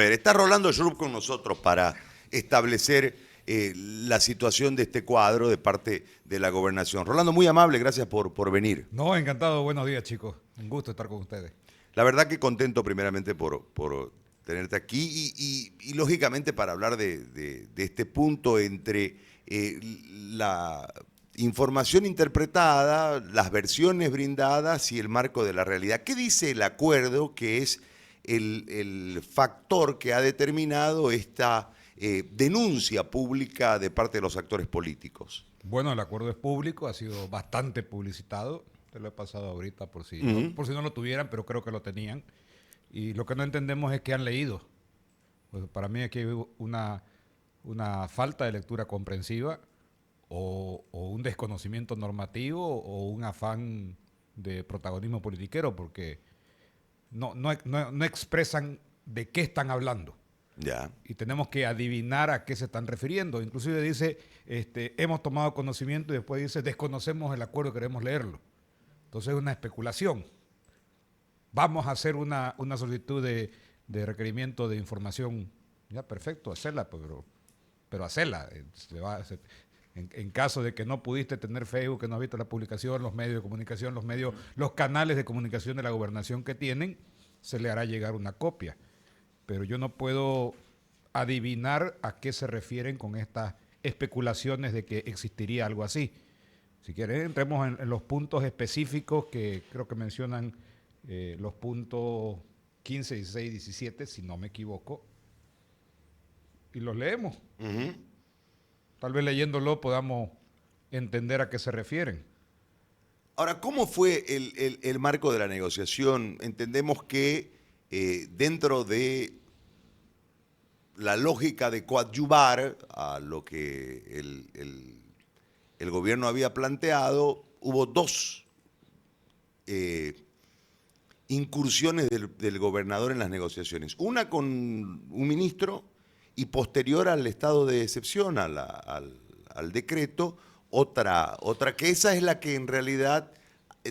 Está Rolando Schrupp con nosotros para establecer la situación de este cuadro de parte de la gobernación. Rolando, muy amable, gracias por venir. No, encantado. Buenos días, chicos. Un gusto estar con ustedes. La verdad que contento primeramente por tenerte aquí y lógicamente para hablar de este punto entre la información interpretada, las versiones brindadas y el marco de la realidad. ¿Qué dice el acuerdo que es el factor que ha determinado esta denuncia pública de parte de los actores políticos? Bueno, el acuerdo es público, ha sido bastante publicitado. Te lo he pasado ahorita por si no lo tuvieran, pero creo que lo tenían. Y lo que no entendemos es que han leído. Pues para mí aquí hay una falta de lectura comprensiva o un desconocimiento normativo o un afán de protagonismo politiquero, porque no expresan de qué están hablando. Ya. Y tenemos que adivinar a qué se están refiriendo. Inclusive dice, hemos tomado conocimiento, y después dice, desconocemos el acuerdo, queremos leerlo. Entonces es una especulación. Vamos a hacer una solicitud de requerimiento de información. Ya, perfecto, hacerla, pero hacerla. En caso de que no pudiste tener Facebook, que no has visto la publicación, los medios de comunicación, los canales de comunicación de la gobernación que tienen, se le hará llegar una copia. Pero yo no puedo adivinar a qué se refieren con estas especulaciones de que existiría algo así. Si quieren, entremos en los puntos específicos que creo que mencionan los puntos 15, 16, 17, si no me equivoco, y los leemos. Tal vez leyéndolo podamos entender a qué se refieren. Ahora, ¿cómo fue el marco de la negociación? Entendemos que dentro de la lógica de coadyuvar a lo que el gobierno había planteado, hubo dos incursiones del gobernador en las negociaciones. Una con un ministro y posterior al estado de excepción, al decreto, otra que esa es la que en realidad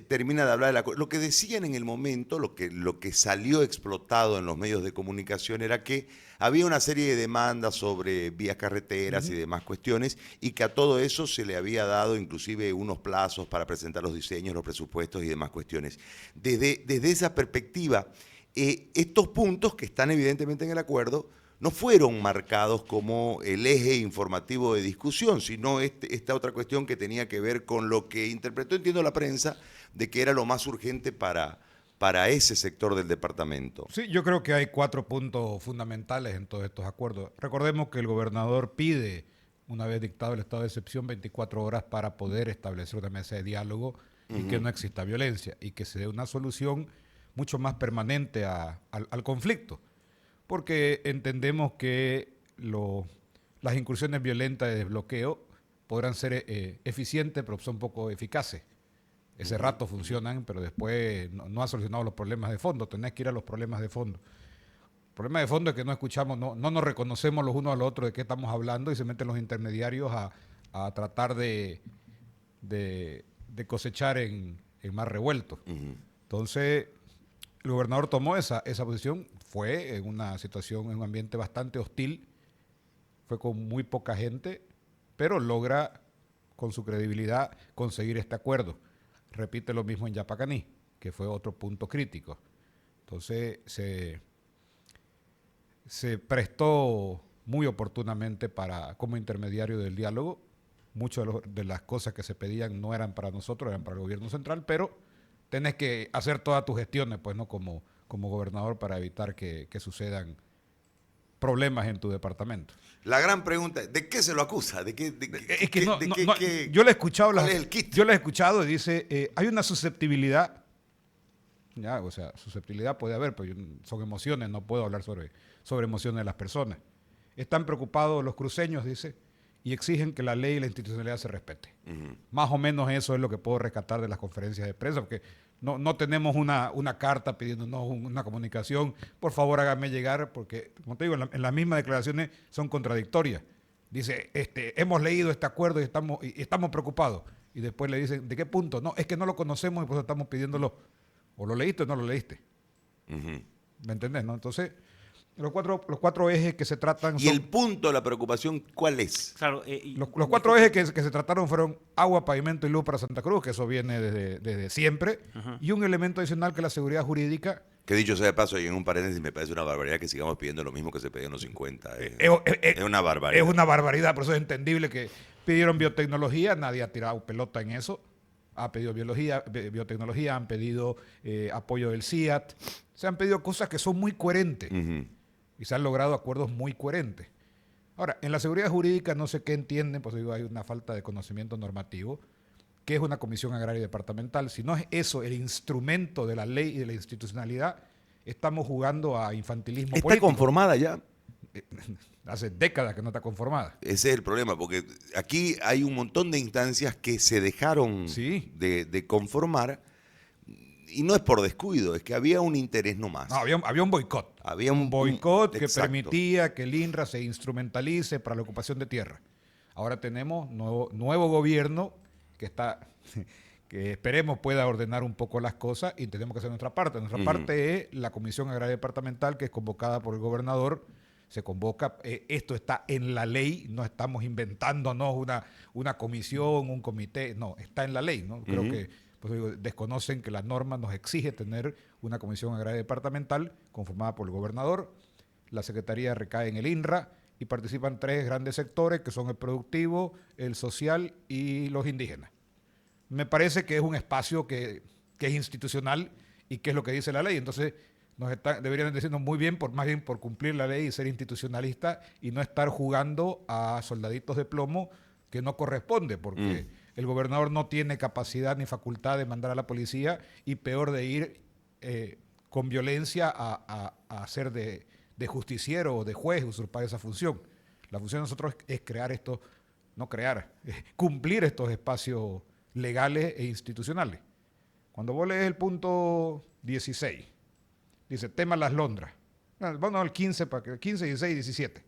termina de hablar del acuerdo. Lo que decían en el momento, lo que salió explotado en los medios de comunicación era que había una serie de demandas sobre vías carreteras y demás cuestiones y que a todo eso se le había dado inclusive unos plazos para presentar los diseños, los presupuestos y demás cuestiones. Desde esa perspectiva, estos puntos que están evidentemente en el acuerdo no fueron marcados como el eje informativo de discusión, sino esta otra cuestión que tenía que ver con lo que interpretó, entiendo, la prensa, de que era lo más urgente para ese sector del departamento. Sí, yo creo que hay 4 puntos fundamentales en todos estos acuerdos. Recordemos que el gobernador pide, una vez dictado el estado de excepción, 24 horas para poder establecer una mesa de diálogo y que no exista violencia y que se dé una solución mucho más permanente al conflicto. Porque entendemos que las incursiones violentas de desbloqueo podrán ser eficientes, pero son poco eficaces. Ese rato funcionan, pero después no ha solucionado los problemas de fondo. Tenés que ir a los problemas de fondo. El problema de fondo es que no escuchamos, no nos reconocemos los unos a los otros de qué estamos hablando y se meten los intermediarios a tratar de cosechar en mar revuelto. Entonces, el gobernador tomó esa posición, fue en una situación, en un ambiente bastante hostil, fue con muy poca gente, pero logra con su credibilidad conseguir este acuerdo. Repite lo mismo en Yapacaní, que fue otro punto crítico. Entonces se prestó muy oportunamente como intermediario del diálogo. Muchas de las cosas que se pedían no eran para nosotros, eran para el gobierno central, pero tenés que hacer todas tus gestiones, pues, ¿no? Como gobernador para evitar que sucedan problemas en tu departamento. La gran pregunta es, ¿de qué se lo acusa? Es que yo le he escuchado, ¿cuál es el kit? yo le he escuchado y dice, hay una susceptibilidad, ya, o sea, susceptibilidad puede haber, pero son emociones, no puedo hablar sobre emociones de las personas. Están preocupados los cruceños, dice, y exigen que la ley y la institucionalidad se respete. Más o menos eso es lo que puedo rescatar de las conferencias de prensa, porque no tenemos una carta pidiéndonos una comunicación. Por favor, hágame llegar, porque, como te digo, en las mismas declaraciones son contradictorias. Dice, hemos leído este acuerdo y estamos preocupados. Y después le dicen, ¿de qué punto? No, es que no lo conocemos y por eso estamos pidiéndolo. O lo leíste o no lo leíste. ¿Me entendés, no? Entonces, Los cuatro ejes que se tratan Y son... el punto de la preocupación, ¿cuál es? Claro, Los cuatro ejes que se trataron fueron agua, pavimento y luz para Santa Cruz, que eso viene desde siempre, y un elemento adicional que es la seguridad jurídica. Que dicho sea de paso, y en un paréntesis, me parece una barbaridad que sigamos pidiendo lo mismo que se pedía en los 50. Es una barbaridad. Es una barbaridad, por eso es entendible que pidieron biotecnología, nadie ha tirado pelota en eso. Ha pedido biotecnología, han pedido apoyo del CIAT, se han pedido cosas que son muy coherentes y se han logrado acuerdos muy coherentes. Ahora, en la seguridad jurídica no sé qué entienden, pues digo, hay una falta de conocimiento normativo, que es una comisión agraria departamental. Si no es eso el instrumento de la ley y de la institucionalidad, estamos jugando a infantilismo ¿Está político. conformada ya? Hace décadas que no está conformada. Ese es el problema, porque aquí hay un montón de instancias que se dejaron Sí. de conformar, y no es por descuido, es que había un interés nomás. No, había un boicot. Había Un boicot que exacto. permitía que el INRA se instrumentalice para la ocupación de tierra. Ahora tenemos nuevo gobierno que está, que esperemos pueda ordenar un poco las cosas y tenemos que hacer nuestra parte. Nuestra parte es la Comisión Agraria Departamental, que es convocada por el gobernador. Se convoca, esto está en la ley, no estamos inventándonos una comisión, un comité, no, está en la ley, ¿no? Creo que pues digo, desconocen que la norma nos exige tener una comisión agraria departamental conformada por el gobernador, la secretaría recae en el INRA y participan 3 grandes sectores que son el productivo, el social y los indígenas. Me parece que es un espacio que es institucional y que es lo que dice la ley. Entonces deberían decirnos muy bien, más bien por cumplir la ley y ser institucionalista y no estar jugando a soldaditos de plomo que no corresponde, porque el gobernador no tiene capacidad ni facultad de mandar a la policía y peor de ir con violencia a hacer de justiciero o de juez, usurpar esa función. La función de nosotros es crear esto, no crear, cumplir estos espacios legales e institucionales. Cuando vos lees el punto 16, dice, tema las londras. Vamos al 15, 15, 16 y 17.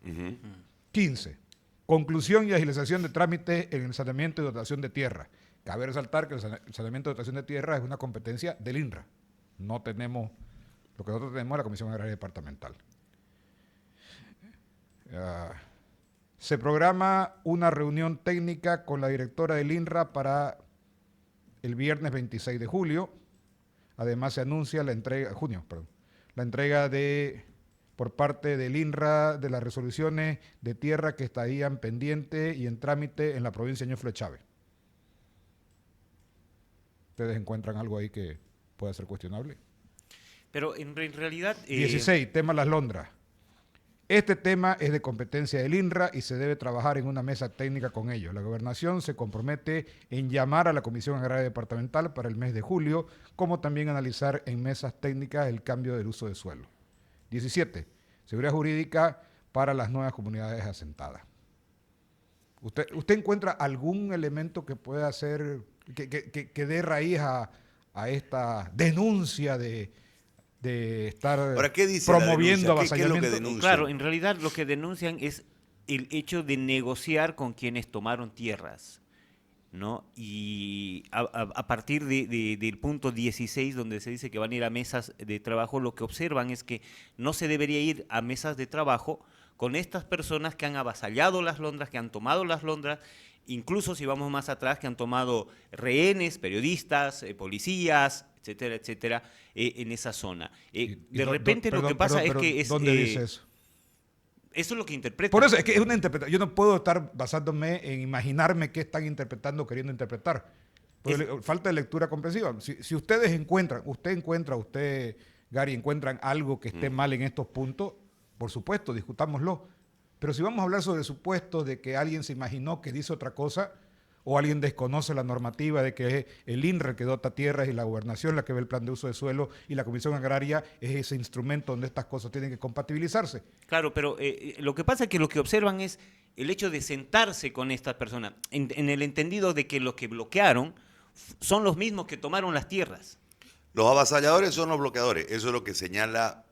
15. Conclusión y agilización de trámites en el saneamiento y dotación de tierra. Cabe resaltar que el saneamiento y dotación de tierra es una competencia del INRA. No tenemos, lo que nosotros tenemos es la Comisión Agraria Departamental. Se programa una reunión técnica con la directora del INRA para el viernes 26 de julio. Además se anuncia la entrega, la entrega por parte del INRA de las resoluciones de tierra que estarían pendientes y en trámite en la provincia de Ñuflo de Chávez. ¿Ustedes encuentran algo ahí que pueda ser cuestionable? Pero en realidad... 16, tema las londras. Este tema es de competencia del INRA y se debe trabajar en una mesa técnica con ellos. La gobernación se compromete en llamar a la Comisión Agraria Departamental para el mes de julio, como también analizar en mesas técnicas el cambio del uso de suelo. 17. Seguridad jurídica para las nuevas comunidades asentadas. ¿Usted encuentra algún elemento que pueda hacer, que dé raíz a esta denuncia de estar Ahora, ¿qué dice promoviendo la denuncia? ¿Qué es lo que avasallamiento? denuncia? Claro, en realidad lo que denuncian es el hecho de negociar con quienes tomaron tierras, ¿no? Y a partir del punto 16, donde se dice que van a ir a mesas de trabajo, lo que observan es que no se debería ir a mesas de trabajo con estas personas que han avasallado las londras, que han tomado las londras, incluso si vamos más atrás, que han tomado rehenes, periodistas, policías, etcétera, etcétera, en esa zona. De repente lo que pasa es que... ¿Dónde dice eso? Eso es lo que interpreta. Por eso es que es una interpretación. Yo no puedo estar basándome en imaginarme qué están interpretando o queriendo interpretar. Falta de lectura comprensiva. Si ustedes encuentran, usted, Gary, encuentran algo que esté mal en estos puntos, por supuesto, discutámoslo. Pero si vamos a hablar sobre supuestos de que alguien se imaginó que dice otra cosa, o alguien desconoce la normativa de que es el INRA que dota tierras y la gobernación la que ve el plan de uso de suelo y la Comisión Agraria es ese instrumento donde estas cosas tienen que compatibilizarse. Claro, pero lo que pasa es que lo que observan es el hecho de sentarse con estas personas, en el entendido de que lo que bloquearon son los mismos que tomaron las tierras. Los avasalladores son los bloqueadores, eso es lo que señala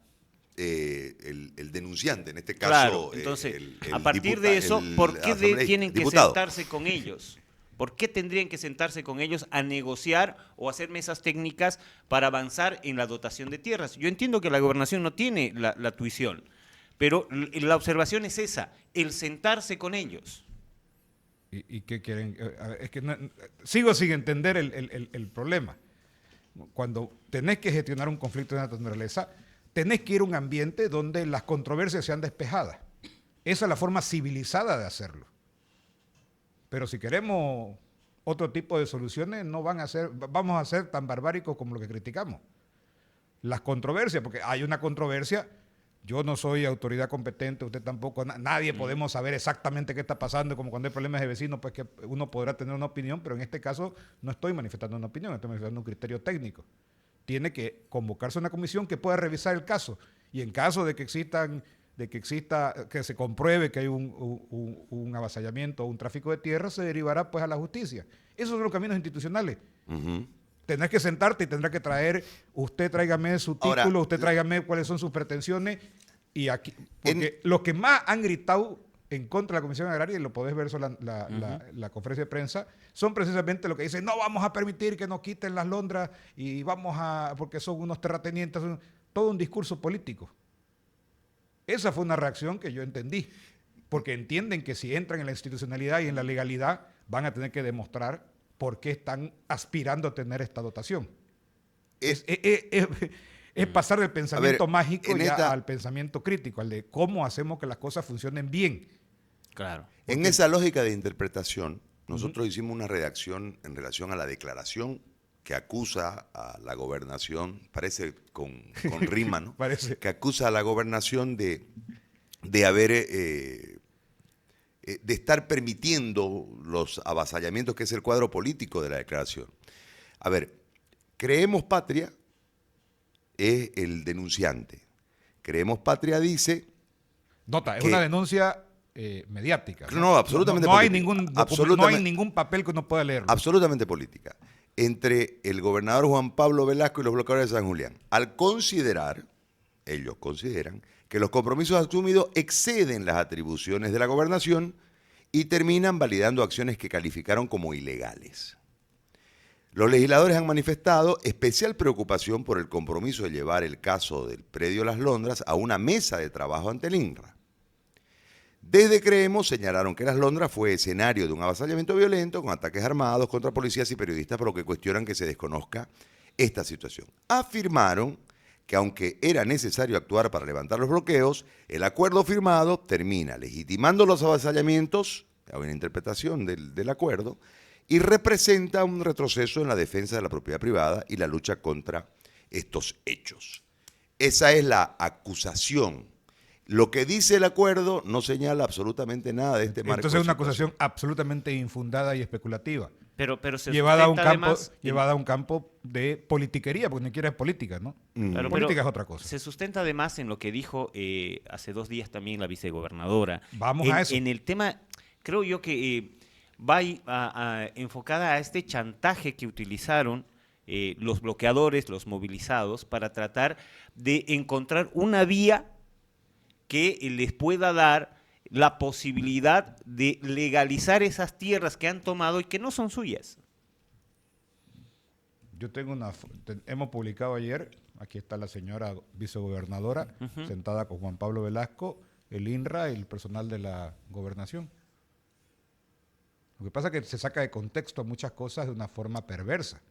el denunciante, en este caso. Claro, entonces, a partir de eso, ¿por qué tienen que sentarse con ellos? ¿Por qué tendrían que sentarse con ellos a negociar o hacer mesas técnicas para avanzar en la dotación de tierras? Yo entiendo que la gobernación no tiene la tuición, Pero la observación es esa, el sentarse con ellos. ¿Y qué quieren? A ver, es que sigo sin entender el problema. Cuando tenés que gestionar un conflicto de esta naturaleza, tenés que ir a un ambiente donde las controversias sean despejadas. Esa es la forma civilizada de hacerlo. Pero si queremos otro tipo de soluciones, no van a ser, vamos a ser tan barbáricos como lo que criticamos. Las controversias, porque hay una controversia. Yo no soy autoridad competente, usted tampoco, nadie podemos saber exactamente qué está pasando, como cuando hay problemas de vecinos, pues que uno podrá tener una opinión, pero en este caso no estoy manifestando una opinión, estoy manifestando un criterio técnico. Tiene que convocarse una comisión que pueda revisar el caso, y en caso de que que se compruebe que hay un avasallamiento o un tráfico de tierra, se derivará pues a la justicia. Esos son los caminos institucionales. Tendrás que sentarte y tendrás que traer, usted tráigame su título, Ahora, usted tráigame cuáles son sus pretensiones. Y aquí, porque los que más han gritado en contra de la Comisión Agraria, y lo podés ver en la conferencia de prensa, son precisamente los que dicen, no vamos a permitir que nos quiten las londras y porque son unos terratenientes, todo un discurso político. Esa fue una reacción que yo entendí, porque entienden que si entran en la institucionalidad y en la legalidad, van a tener que demostrar por qué están aspirando a tener esta dotación. Es pasar del pensamiento mágico al pensamiento crítico, al de cómo hacemos que las cosas funcionen bien. Claro. En esa lógica de interpretación, nosotros hicimos una redacción en relación a la declaración que acusa a la gobernación, parece con rima, ¿no? Parece. Que acusa a la gobernación de haber de estar permitiendo los avasallamientos, que es el cuadro político de la declaración. A ver, Creemos Patria es el denunciante. Creemos Patria dice... Nota, es una denuncia mediática. No, absolutamente no hay política. no hay ningún papel que uno pueda leer. Absolutamente política. Entre el gobernador Juan Pablo Velasco y los bloqueadores de San Julián. Al considerar, ellos consideran, que los compromisos asumidos exceden las atribuciones de la gobernación y terminan validando acciones que calificaron como ilegales. Los legisladores han manifestado especial preocupación por el compromiso de llevar el caso del predio Las Londras a una mesa de trabajo ante el INRA. Desde Creemos señalaron que Las Londras fue escenario de un avasallamiento violento con ataques armados contra policías y periodistas, por lo que cuestionan que se desconozca esta situación. Afirmaron que aunque era necesario actuar para levantar los bloqueos, el acuerdo firmado termina legitimando los avasallamientos, hay una interpretación del acuerdo, y representa un retroceso en la defensa de la propiedad privada y la lucha contra estos hechos. Esa es la acusación. Lo que dice el acuerdo no señala absolutamente nada de este marco. Entonces es una acusación absolutamente infundada y especulativa. Pero se llevada a un campo, además, llevada a un campo de politiquería, porque ni siquiera es política, ¿no? Claro, Política es otra cosa. Se sustenta además en lo que dijo hace 2 días también la vicegobernadora. Vamos a eso. En el tema, creo yo que va enfocada a este chantaje que utilizaron los bloqueadores, los movilizados, para tratar de encontrar una vía que les pueda dar la posibilidad de legalizar esas tierras que han tomado y que no son suyas. Yo tengo hemos publicado ayer, aquí está la señora vicegobernadora, sentada con Juan Pablo Velasco, el INRA y el personal de la gobernación. Lo que pasa es que se saca de contexto muchas cosas de una forma perversa.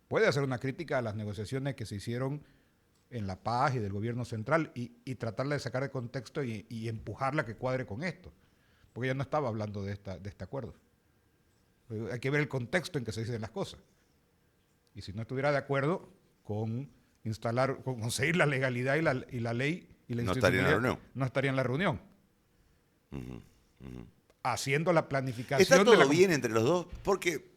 Puede hacer una crítica a las negociaciones que se hicieron en La Paz y del gobierno central y tratarla de sacar de contexto y empujarla que cuadre con esto. Porque ella no estaba hablando de este acuerdo. Hay que ver el contexto en que se dicen las cosas. Y si no estuviera de acuerdo con conseguir la legalidad y la ley y la institucionalidad, no estaría en la reunión. Haciendo la planificación. ¿Está todo bien entre los dos? Porque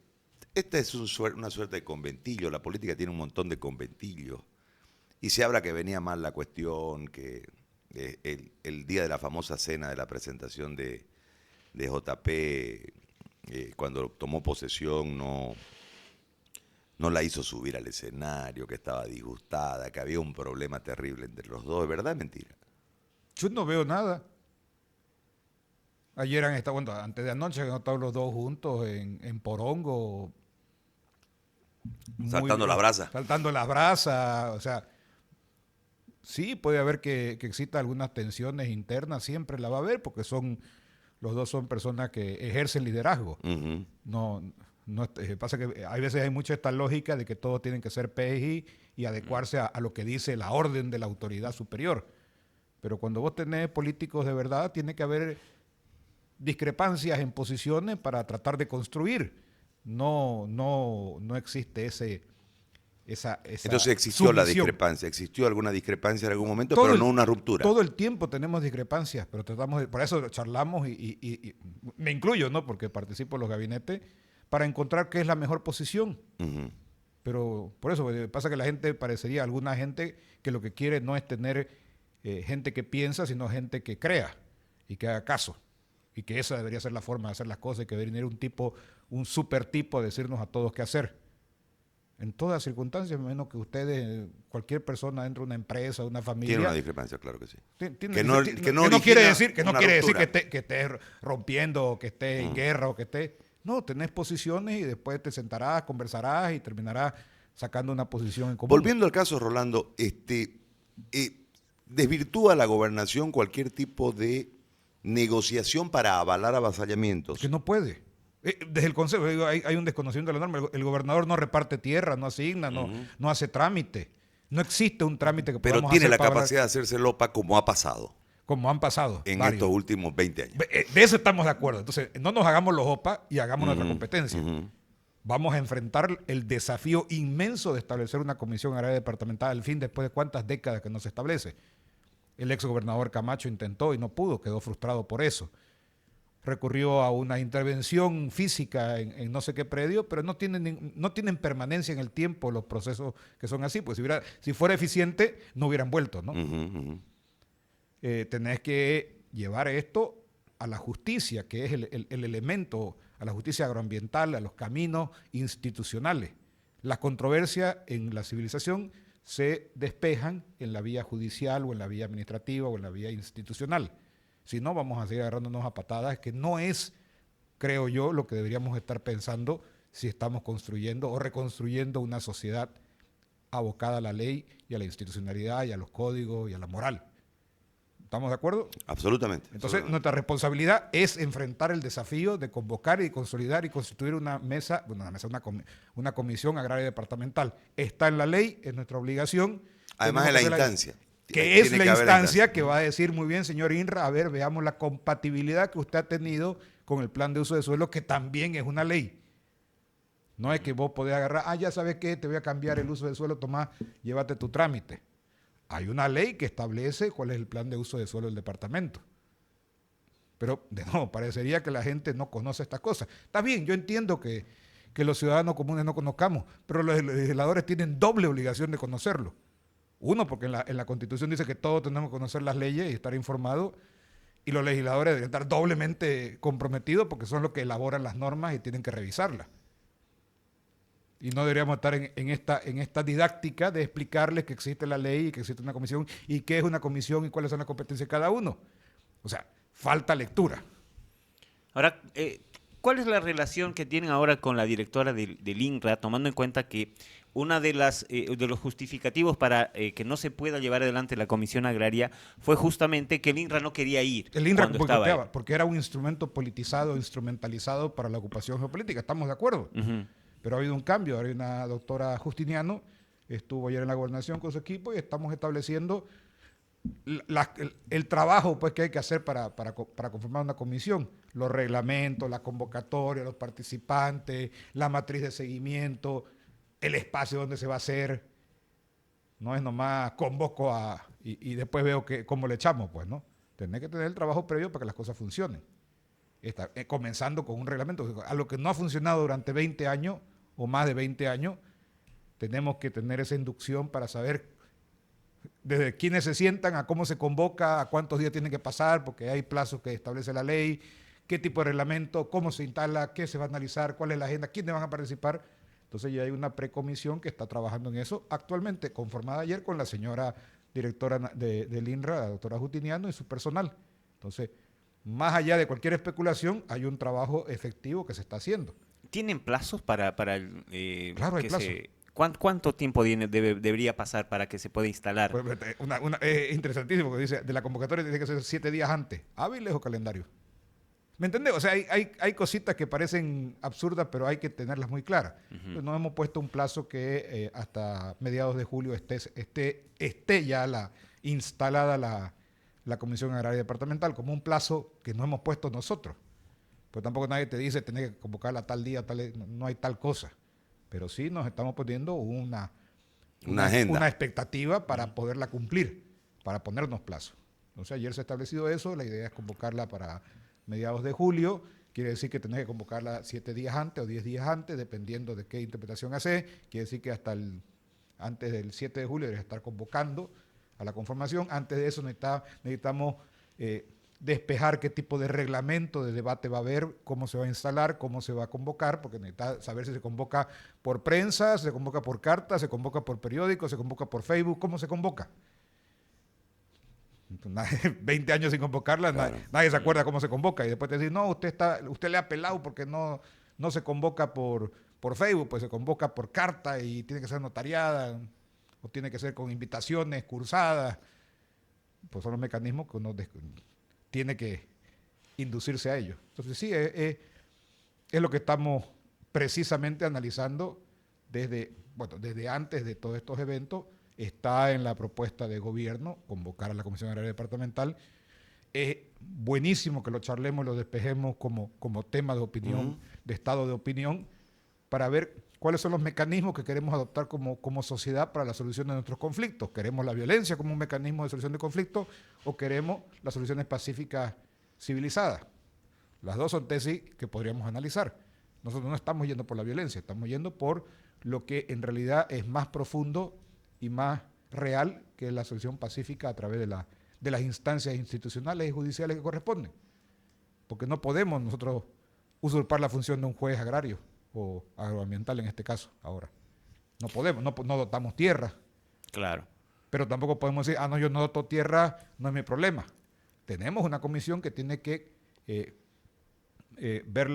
esta es una suerte de conventillo. La política tiene un montón de conventillos. Y se habla que venía mal la cuestión, que el día de la famosa cena de la presentación de JP, cuando tomó posesión, no la hizo subir al escenario, que estaba disgustada, que había un problema terrible entre los dos. ¿Es verdad o es mentira? Yo no veo nada. Ayer antes de anoche han estado los dos juntos en Porongo. Saltando la brasa. Saltando la brasa, o sea... Sí, puede haber que exista algunas tensiones internas, siempre la va a haber, porque los dos son personas que ejercen liderazgo. Ujú. Pasa que hay veces hay mucha esta lógica de que todos tienen que ser PJ y adecuarse a lo que dice la orden de la autoridad superior. Pero cuando vos tenés políticos de verdad, tiene que haber discrepancias en posiciones para tratar de construir. No existe esa Entonces existió la sumisión. discrepancia, existió alguna discrepancia en algún momento, Todo pero el- no una ruptura. Todo el tiempo tenemos discrepancias, pero por eso charlamos y me incluyo, ¿no? Porque participo en los gabinetes para encontrar qué es la mejor posición. Ujú. Pero por eso pasa que la gente parecería, alguna gente que lo que quiere no es tener gente que piensa, sino gente que crea y que haga caso. Y que esa debería ser la forma de hacer las cosas, y que debería venir un super tipo a decirnos a todos qué hacer. En todas circunstancias, menos que ustedes, cualquier persona dentro de una empresa, una familia. Tiene una discrepancia, claro que sí. Que no quiere origina decir, una ruptura. que esté rompiendo, o que esté en guerra, o que esté. No, tenés posiciones y después te sentarás, conversarás y terminarás sacando una posición en común. Volviendo al caso, Rolando, desvirtúa la gobernación cualquier tipo de negociación para avalar avasallamientos. Que no puede. Desde el Consejo digo, hay un desconocimiento de la norma. El gobernador no reparte tierra, no asigna, no hace trámite. No existe un trámite que Pero podamos tiene hacer la para capacidad de hacerse lopa como ha pasado como han pasado en varios. estos últimos 20 años. De eso estamos de acuerdo. Entonces, no nos hagamos los OPA y hagamos nuestra competencia. Ujú. Vamos a enfrentar el desafío inmenso de establecer una comisión agraria departamental al fin, después de cuántas décadas que no se establece. El ex gobernador Camacho intentó y no pudo, quedó frustrado por eso. Recurrió a una intervención física en no sé qué predio, pero no tienen permanencia en el tiempo los procesos que son así. Pues si fuera eficiente, no hubieran vuelto, ¿no? Ujú, ujú. Tenés que llevar esto a la justicia, que es el elemento, a la justicia agroambiental, a los caminos institucionales. Las controversias en la civilización se despejan en la vía judicial o en la vía administrativa o en la vía institucional. Si no, vamos a seguir agarrándonos a patadas, que no es, creo yo, lo que deberíamos estar pensando si estamos construyendo o reconstruyendo una sociedad abocada a la ley y a la institucionalidad y a los códigos y a la moral. ¿Estamos de acuerdo? Absolutamente. Entonces, nuestra responsabilidad es enfrentar el desafío de convocar y consolidar y constituir una comisión agraria departamental. Está en la ley, es nuestra obligación. Además de Tenemos la que hacer instancia. que es Tiene la que haber instancia que va a decir, muy bien, señor Inra, a ver, veamos la compatibilidad que usted ha tenido con el plan de uso de suelo, que también es una ley. No es que vos podés agarrar, ya sabes qué, te voy a cambiar el uso del suelo, tomá, llévate tu trámite. Hay una ley que establece cuál es el plan de uso de suelo del departamento. Pero, de nuevo, parecería que la gente no conoce estas cosas. Está bien, yo entiendo que los ciudadanos comunes no conozcamos, pero los legisladores tienen doble obligación de conocerlo. Uno, porque en la Constitución dice que todos tenemos que conocer las leyes y estar informados, y los legisladores deben estar doblemente comprometidos porque son los que elaboran las normas y tienen que revisarlas. Y no deberíamos estar en esta didáctica de explicarles que existe la ley y que existe una comisión y qué es una comisión y cuáles son las competencias de cada uno. O sea, falta lectura. Ahora, ¿cuál es la relación que tienen ahora con la directora del INRA, tomando en cuenta que una de los justificativos para que no se pueda llevar adelante la Comisión Agraria fue justamente que el INRA no quería ir? El INRA cuando estaba ahí? boicoteaba, porque era un instrumento politizado, instrumentalizado para la ocupación geopolítica. ¿Estamos de acuerdo? Ujú. Pero ha habido un cambio. Hay una doctora Justiniano, estuvo ayer en la gobernación con su equipo y estamos estableciendo el trabajo pues, que hay que hacer para conformar una comisión. Los reglamentos, la convocatoria, los participantes, la matriz de seguimiento, el espacio donde se va a hacer. No es nomás convoco y después veo cómo le echamos, pues, ¿no? Tenés que tener el trabajo previo para que las cosas funcionen. Comenzando con un reglamento. A lo que no ha funcionado durante 20 años o más de 20 años, tenemos que tener esa inducción para saber desde quiénes se sientan, a cómo se convoca, a cuántos días tienen que pasar, porque hay plazos que establece la ley, qué tipo de reglamento, cómo se instala, qué se va a analizar, cuál es la agenda, quiénes van a participar. Entonces ya hay una precomisión que está trabajando en eso actualmente, conformada ayer con la señora directora del INRA, la doctora Justiniano, y su personal. Entonces, más allá de cualquier especulación, hay un trabajo efectivo que se está haciendo. ¿Tienen plazos para Claro, hay plazos. ¿Cuánto tiempo debería pasar para que se pueda instalar? Es interesantísimo porque dice, de la convocatoria tiene que ser 7 días antes. ¿Hábiles o calendario? ¿Me entendés? O sea, hay cositas que parecen absurdas, pero hay que tenerlas muy claras. Pues nos hemos puesto un plazo que hasta mediados de julio esté ya instalada la Comisión Agraria Departamental, como un plazo que no hemos puesto nosotros. Pero tampoco nadie te dice tener que convocarla tal día, no hay tal cosa. Pero sí nos estamos poniendo una agenda, una expectativa para poderla cumplir, para ponernos plazo. Entonces ayer se ha establecido eso, la idea es convocarla para mediados de julio, quiere decir que tenés que convocarla 7 días antes o 10 días antes, dependiendo de qué interpretación hace, quiere decir que antes del 7 de julio debes estar convocando a la conformación. Antes de eso necesitamos despejar qué tipo de reglamento de debate va a haber, cómo se va a instalar, cómo se va a convocar, porque necesita saber si se convoca por prensa, se convoca por carta, se convoca por periódico, se convoca por Facebook, cómo se convoca. 20 años sin convocarla, claro. Nadie se acuerda cómo se convoca, y después te dicen, no, usted le ha pelado porque no se convoca por Facebook, pues se convoca por carta y tiene que ser notariada, o tiene que ser con invitaciones cursadas. Pues son los mecanismos que uno tiene que inducirse a ellos. Entonces sí, es lo que estamos precisamente analizando desde antes de todos estos eventos. Está en la propuesta de gobierno convocar a la Comisión Agraria Departamental. Es buenísimo que lo charlemos, lo despejemos como tema de opinión, de estado de opinión, para ver cuáles son los mecanismos que queremos adoptar como sociedad para la solución de nuestros conflictos. ¿Queremos la violencia como un mecanismo de solución de conflictos o queremos las soluciones pacíficas civilizadas? Las dos son tesis que podríamos analizar. Nosotros no estamos yendo por la violencia, estamos yendo por lo que en realidad es más profundo y más real, que es la solución pacífica a través de las instancias institucionales y judiciales que corresponden. Porque no podemos nosotros usurpar la función de un juez agrario o agroambiental en este caso ahora. No podemos, no dotamos tierra. Claro. Pero tampoco podemos decir, no, yo no doto tierra, no es mi problema. Tenemos una comisión que tiene que ver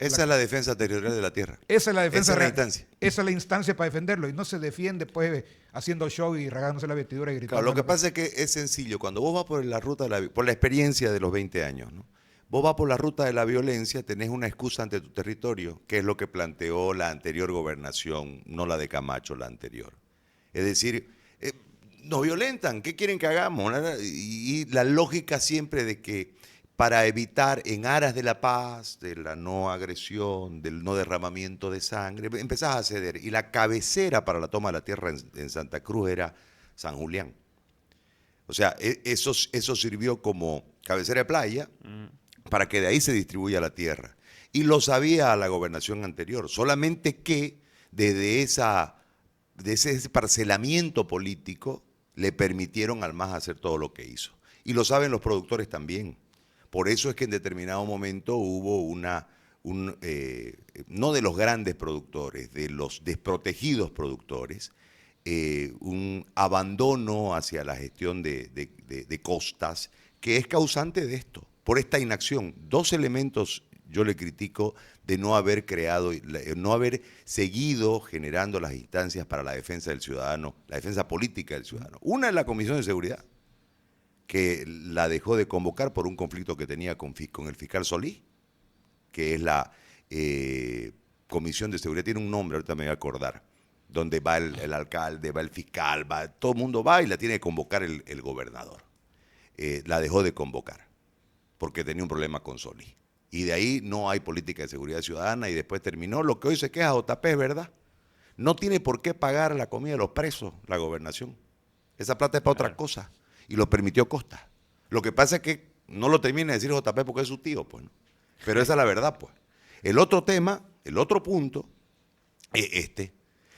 esa es la defensa territorial de la tierra. Esa es la defensa real. Esa es la instancia para defenderlo, y no se defiende pues haciendo show y regándose la vestidura y gritando. Claro, lo que pasa es que es sencillo. Cuando vos vas por la ruta por la experiencia de los 20 años, ¿no? Vos vas por la ruta de la violencia, tenés una excusa ante tu territorio, que es lo que planteó la anterior gobernación, no la de Camacho, la anterior. Es decir, nos violentan, ¿qué quieren que hagamos? Y la lógica siempre de que para evitar, en aras de la paz, de la no agresión, del no derramamiento de sangre, empezás a ceder. Y la cabecera para la toma de la tierra en Santa Cruz era San Julián. O sea, eso sirvió como cabecera de playa para que de ahí se distribuya la tierra. Y lo sabía la gobernación anterior, solamente que desde ese parcelamiento político le permitieron al MAS hacer todo lo que hizo. Y lo saben los productores también. Por eso es que en determinado momento hubo no de los grandes productores, de los desprotegidos productores, un abandono hacia la gestión de costas que es causante de esto, por esta inacción. 2 elementos yo le critico de no haber creado, no haber seguido generando las instancias para la defensa del ciudadano, la defensa política del ciudadano. Una es la Comisión de Seguridad, que la dejó de convocar por un conflicto que tenía con el fiscal Solís, que es la Comisión de Seguridad, tiene un nombre, ahorita me voy a acordar, donde va el alcalde, va el fiscal, todo el mundo va y la tiene que convocar el gobernador. La dejó de convocar porque tenía un problema con Solís. Y de ahí no hay política de seguridad ciudadana y después terminó lo que hoy se queja JP, ¿verdad? No tiene por qué pagar la comida de los presos la gobernación. Esa plata es para otra cosa. Y lo permitió Costa. Lo que pasa es que no lo termina de decir JP porque es su tío, pues, ¿no? Pero esa es la verdad, pues. El otro tema, el otro punto, es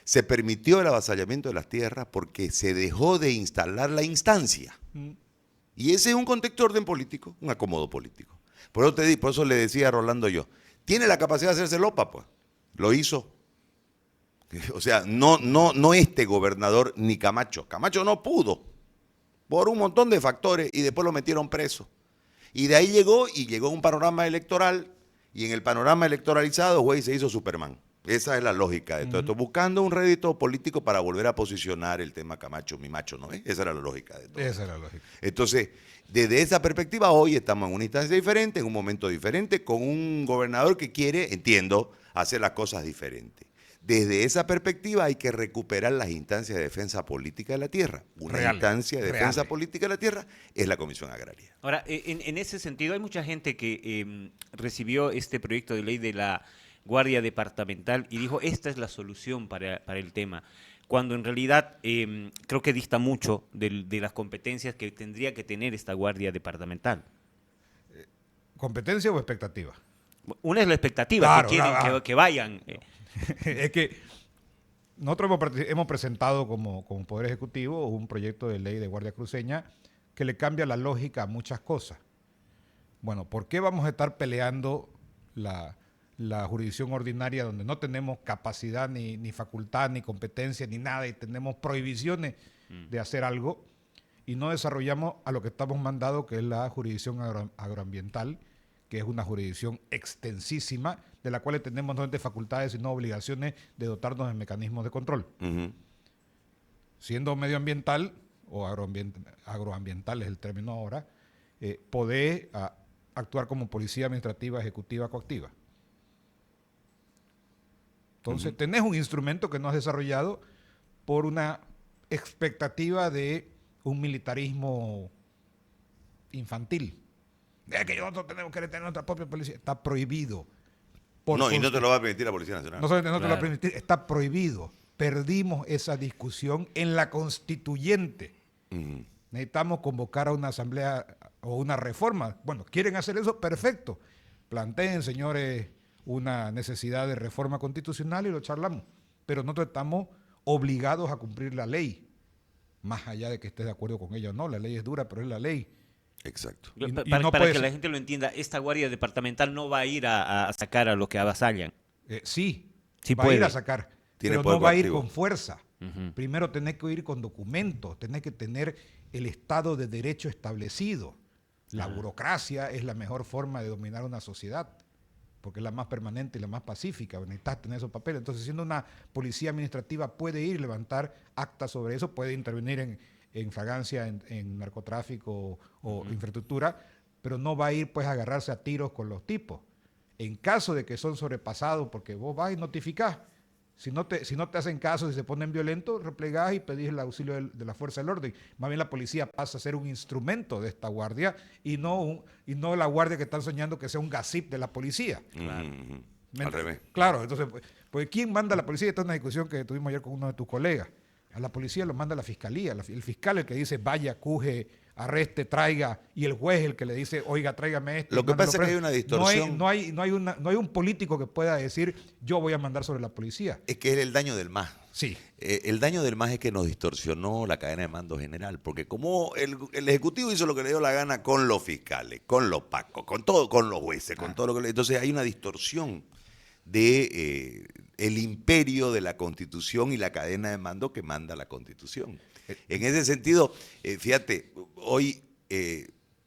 se permitió el avasallamiento de las tierras porque se dejó de instalar la instancia. Y ese es un contexto de orden político, un acomodo político. Por eso le decía a Rolando yo, tiene la capacidad de hacerse lopa, pues. Lo hizo. O sea, no este gobernador ni Camacho. Camacho no pudo. Por un montón de factores, y después lo metieron preso. Y de ahí llegó un panorama electoral, y en el panorama electoralizado, güey, se hizo Superman. Esa es la lógica de todo esto. Buscando un rédito político para volver a posicionar el tema Camacho, mi macho, ¿no es? Esa era la lógica de todo. Esa es la lógica. Entonces, desde esa perspectiva, hoy estamos en una instancia diferente, en un momento diferente, con un gobernador que quiere, entiendo, hacer las cosas diferentes. Desde esa perspectiva hay que recuperar las instancias de defensa política de la tierra. Una instancia de defensa política de la tierra es la Comisión Agraria. Ahora, en ese sentido, hay mucha gente que recibió este proyecto de ley de la Guardia Departamental y dijo, esta es la solución para el tema, cuando en realidad creo que dista mucho de las competencias que tendría que tener esta Guardia Departamental. ¿Competencia o expectativa? Una es la expectativa, claro, que quieren que vayan. Es que nosotros hemos presentado como Poder Ejecutivo un proyecto de ley de Guardia Cruceña que le cambia la lógica a muchas cosas. Bueno, ¿por qué vamos a estar peleando la jurisdicción ordinaria donde no tenemos capacidad ni facultad, ni competencia, ni nada, y tenemos prohibiciones de hacer algo, y no desarrollamos a lo que estamos mandados, que es la jurisdicción agroambiental, que es una jurisdicción extensísima, de la cual tenemos no solamente facultades, sino obligaciones de dotarnos de mecanismos de control? Siendo medioambiental, o agroambiental es el término ahora, poder actuar como policía administrativa, ejecutiva, coactiva. Entonces, tenés un instrumento que no has desarrollado por una expectativa de un militarismo infantil. Es que nosotros tenemos que tener nuestra propia policía. Está prohibido. No, y no te lo va a permitir la Policía Nacional. No solamente no te lo va a permitir, está prohibido. Perdimos esa discusión en la constituyente. Necesitamos convocar a una asamblea o una reforma. Bueno, ¿quieren hacer eso? Perfecto. Planteen, señores, una necesidad de reforma constitucional y lo charlamos. Pero nosotros estamos obligados a cumplir la ley, más allá de que estés de acuerdo con ella o no. La ley es dura, pero es la ley. Exacto. Para que la gente lo entienda, esta Guardia Departamental no va a ir a sacar a los que avasallan. Sí va puede. a ir a sacar, Tiene pero poder no va a ir coactivo. con fuerza. Primero tenés que ir con documentos, tenés que tener el Estado de Derecho establecido. La burocracia es la mejor forma de dominar una sociedad, porque es la más permanente y la más pacífica. Necesitas tener esos papeles. Entonces, siendo una policía administrativa, puede ir, levantar actas sobre eso, puede intervenir en fragancia, en narcotráfico o infraestructura, pero no va a ir pues a agarrarse a tiros con los tipos. En caso de que son sobrepasados, porque vos vas y notificás, si no te hacen caso, si se ponen violentos, replegás y pedís el auxilio de la fuerza del orden. Más bien la policía pasa a ser un instrumento de esta guardia y no la guardia que están soñando que sea un GACIP de la policía. Al revés. Claro, entonces, pues ¿quién manda a la policía? Esta es una discusión que tuvimos ayer con uno de tus colegas. A la policía lo manda la fiscalía. El fiscal es el que dice, vaya, cuje, arreste, traiga, y el juez es el que le dice, oiga, tráigame esto. Lo que pasa es que hay una distorsión. No hay un político que pueda decir, yo voy a mandar sobre la policía. Es que es el daño del MAS. Sí. El daño del MAS es que nos distorsionó la cadena de mando general, porque como el Ejecutivo hizo lo que le dio la gana con los fiscales, con los pacos, con todo, con los jueces, con todo lo que entonces hay una distorsión de el imperio de la Constitución y la cadena de mando que manda la Constitución. En ese sentido, fíjate, hoy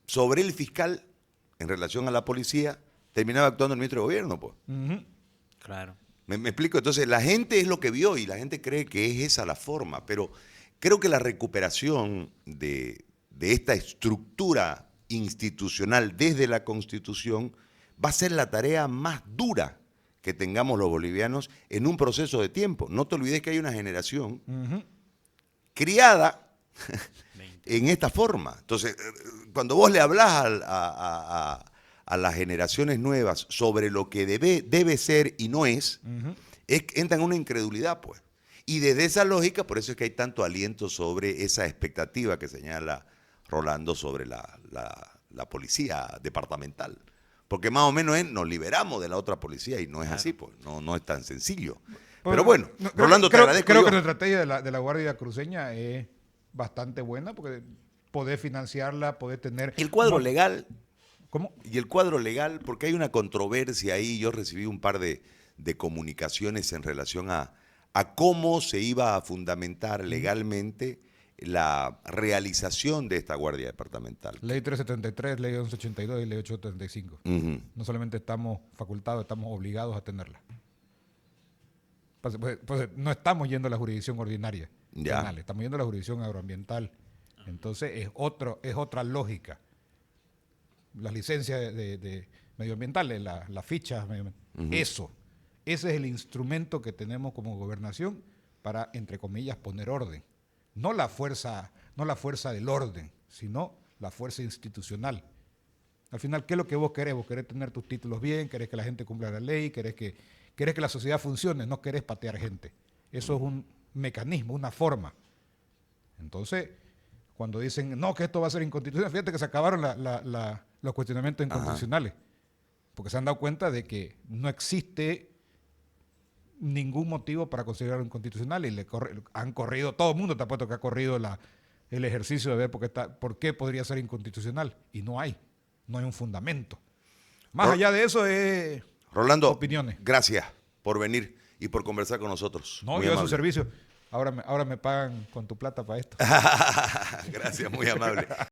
sobre el fiscal en relación a la policía terminaba actuando el ministro de Gobierno, pues. Claro. ¿Me explico? Entonces la gente es lo que vio y la gente cree que es esa la forma, pero creo que la recuperación de esta estructura institucional desde la Constitución va a ser la tarea más dura que tengamos los bolivianos en un proceso de tiempo. No te olvides que hay una generación criada en esta forma. Entonces, cuando vos le hablás a las generaciones nuevas sobre lo que debe ser y no es, entra en una incredulidad, pues. Y desde esa lógica, por eso es que hay tanto aliento sobre esa expectativa que señala Rolando sobre la policía departamental. Porque más o menos nos liberamos de la otra policía y no es así, pues, no es tan sencillo. Pero bueno, Rolando, te agradezco. Creo que la estrategia de la Guardia Cruceña es bastante buena, porque poder financiarla, poder tener... El cuadro legal... ¿Cómo? Y el cuadro legal, porque hay una controversia ahí, yo recibí un par de comunicaciones en relación a cómo se iba a fundamentar legalmente la realización de esta guardia departamental. Ley 373, Ley 1182 y Ley 835. No solamente estamos facultados, estamos obligados a tenerla. Pues no estamos yendo a la jurisdicción ordinaria Ya. penal, estamos yendo a la jurisdicción agroambiental. Entonces es otra lógica. Las licencias de medioambientales, las fichas, ese es el instrumento que tenemos como gobernación para, entre comillas, poner orden. No la fuerza del orden, sino la fuerza institucional. Al final, ¿qué es lo que vos querés? Vos querés tener tus títulos bien, querés que la gente cumpla la ley, querés que la sociedad funcione, no querés patear gente. Eso es un mecanismo, una forma. Entonces, cuando dicen, no, que esto va a ser inconstitucional, fíjate que se acabaron los cuestionamientos inconstitucionales, porque se han dado cuenta de que no existe ningún motivo para considerarlo inconstitucional y han corrido, todo el mundo te ha puesto que ha corrido el ejercicio de ver por qué podría ser inconstitucional, y no hay un fundamento. Más allá de eso es Rolando, opiniones. gracias por venir y por conversar con nosotros. No, Muy yo a su amable. servicio. Ahora me pagan con tu plata para esto. Gracias, muy amable.